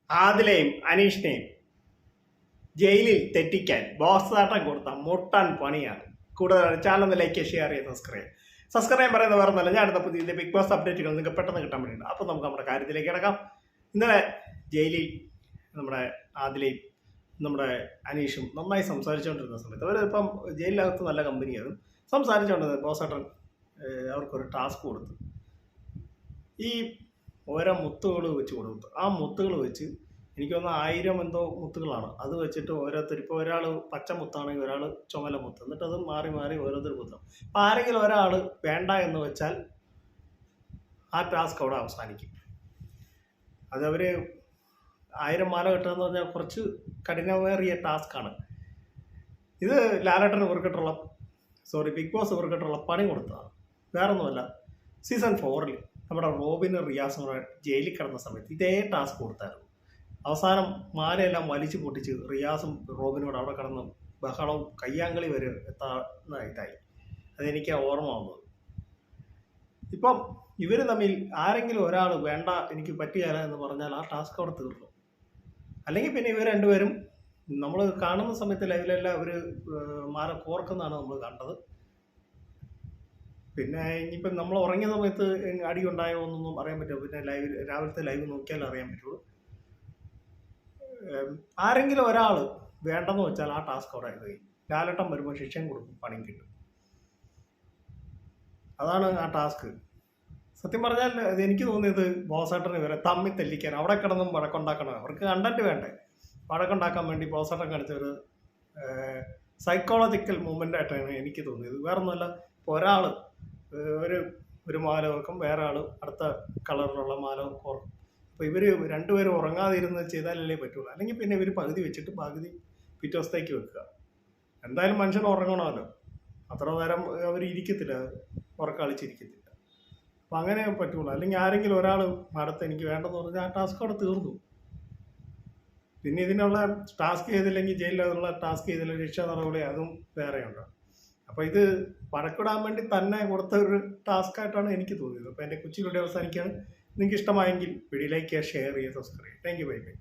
ആദിലെയും അനീഷിനെയും ജയിലിൽ തെറ്റിക്കാൻ ബോസാട്ടം കൊടുത്ത മുട്ടാൻ പണിയാണ്. കൂടുതൽ ചാനൽ ലൈക്ക് ഷെയർ ചെയ്ത് സബ്സ്ക്രൈബ് പറയുന്ന വേറെ ഒന്നല്ല. ഞാൻ അടുത്ത പുതിയ ബിഗ് ബോസ് അപ്ഡേറ്റുകൾ നിങ്ങൾക്ക് പെട്ടെന്ന് കിട്ടാൻ വേണ്ടിയിട്ട്. അപ്പോൾ നമുക്ക് നമ്മുടെ കാര്യത്തിലേക്ക് കിടക്കാം. ഇന്നലെ ജയിലിൽ നമ്മുടെ ആദിലെയും നമ്മുടെ അനീഷും നന്നായി സംസാരിച്ചുകൊണ്ടിരുന്ന സമയത്ത് അവരിപ്പം ജയിലിനകത്ത് നല്ല കമ്പനിയാണ് സംസാരിച്ചുകൊണ്ടിരുന്നത്. ബോസാട്ടൻ അവർക്കൊരു ടാസ്ക് കൊടുത്തു. ഈ ഓരോ മുത്തുകൾ വെച്ച് കൊടുത്തു. ആ മുത്തുകൾ വെച്ച് എനിക്ക് തോന്നുന്ന 1000 എന്തോ മുത്തുകളാണ്. അത് വെച്ചിട്ട് ഓരോരുത്തർ, ഇപ്പോൾ ഒരാൾ പച്ച മുത്താണെങ്കിൽ ഒരാൾ ചുമല മുത്ത്, എന്നിട്ട് അത് മാറി മാറി ഓരോരുത്തർ മുത്താം. അപ്പോൾ ആരെങ്കിലും ഒരാൾ വേണ്ട എന്ന് വെച്ചാൽ ആ ടാസ്ക് അവിടെ അവസാനിക്കും. അത് അവർ 1000 മാല കിട്ടുക എന്ന് പറഞ്ഞാൽ കുറച്ച് കഠിനമേറിയ ടാസ്ക്കാണ്. ഇത് ലാലേട്ടന് ബിഗ് ബോസ് ഇവർക്കിട്ടുള്ള പണി കൊടുത്തതാണ്. വേറൊന്നുമല്ല, സീസൺ 4 നമ്മുടെ റോബിനും റിയാസും കൂടെ ജയിലിൽ കിടന്ന സമയത്ത് ഇതേ ടാസ്ക് കൊടുത്തായിരുന്നു. അവസാനം മാലയെല്ലാം വലിച്ചു പൊട്ടിച്ച് റിയാസും റോബിനോട് അവിടെ കിടന്ന് ബഹളവും കയ്യാങ്കളി വരെ എത്താവുന്ന ഇതായി. അതെനിക്ക് ഓർമ്മ വന്നത്. ഇപ്പം ഇവർ തമ്മിൽ ആരെങ്കിലും ഒരാൾ വേണ്ട, എനിക്ക് പറ്റിയാല എന്ന് പറഞ്ഞാൽ ആ ടാസ്ക് അവിടെ തീർന്നു. അല്ലെങ്കിൽ പിന്നെ ഇവർ രണ്ടുപേരും നമ്മൾ കാണുന്ന സമയത്ത് ലൈവിലെല്ലാം അവർ മാല കോർക്കുന്നതാണ് നമ്മൾ കണ്ടത്. പിന്നെ ഇനിയിപ്പം നമ്മൾ ഉറങ്ങിയ സമയത്ത് അടി ഉണ്ടായോ എന്നൊന്നും അറിയാൻ പറ്റുമോ? പിന്നെ രാവിലത്തെ ലൈവ് നോക്കിയാൽ അറിയാൻ പറ്റുള്ളൂ. ആരെങ്കിലും ഒരാൾ വേണ്ടെന്ന് വെച്ചാൽ ആ ടാസ്ക് അവിടെ കഴിയും. ലാലേട്ടൻ വരുമ്പോൾ ശിക്ഷയും കൊടുക്കും, പണിയും കിട്ടും. അതാണ് ആ ടാസ്ക്. സത്യം പറഞ്ഞാൽ എനിക്ക് തോന്നിയത് ബോസാട്ടൻ ഇവരെ തമ്മിൽ തെല്ലിക്കാൻ അവിടെ കിടന്നും വഴക്കുണ്ടാക്കണം. അവർക്ക് കണ്ടന്റ് വേണ്ടേ? വഴക്കുണ്ടാക്കാൻ വേണ്ടി ബോസാട്ടൻ കാണിച്ചൊരു സൈക്കോളജിക്കൽ മൂവ്മെൻ്റ് ആയിട്ടാണ് എനിക്ക് തോന്നിയത്. വേറെ ഒന്നുമല്ല. ഇപ്പോൾ ഒരാൾ ഒരു മാല വെക്കും, വേറെ ആൾ അടുത്ത കളറിലുള്ള മാല കോർക്കും. അപ്പോൾ ഇവർ രണ്ടുപേരും ഉറങ്ങാതിരുന്ന് ചെയ്താലല്ലേ പറ്റുള്ളൂ. അല്ലെങ്കിൽ പിന്നെ ഇവർ പകുതി വെച്ചിട്ട് പകുതി പിറ്റേ ദിവസത്തേക്ക് വെക്കുക. എന്തായാലും മനുഷ്യൻ ഉറങ്ങണമല്ലോ. അത്ര നേരം അവർ ഇരിക്കത്തില്ല, ഉറക്കളിച്ചിരിക്കത്തില്ല. അപ്പം അങ്ങനെ പറ്റുള്ളൂ. അല്ലെങ്കിൽ ആരെങ്കിലും ഒരാൾ അടുത്ത് എനിക്ക് വേണ്ടെന്ന് പറഞ്ഞാൽ ആ ടാസ്ക് അവിടെ തീർന്നു. പിന്നെ ഇതിനുള്ള ടാസ്ക് ചെയ്തില്ലെങ്കിൽ ജയിലിലുള്ള ടാസ്ക് ചെയ്തില്ല രക്ഷാ നടപടി അതും വേറെയുണ്ട്. അപ്പോൾ ഇത് വഴക്കിടാൻ വേണ്ടി തന്നെ കൊടുത്ത ഒരു ടാസ്ക് ആയിട്ടാണ് എനിക്ക് തോന്നിയത്. അപ്പോൾ എൻ്റെ കൊച്ചിയിലൂടെ അവസാനിക്കുകയാണ്. നിങ്ങൾക്ക് ഇഷ്ടമായെങ്കിൽ വീഡിയോ ലൈക്ക് ചെയ്യുക, ഷെയർ ചെയ്യുക, സബ്സ്ക്രൈബ് ചെയ്യുക. Thank you, bye bye.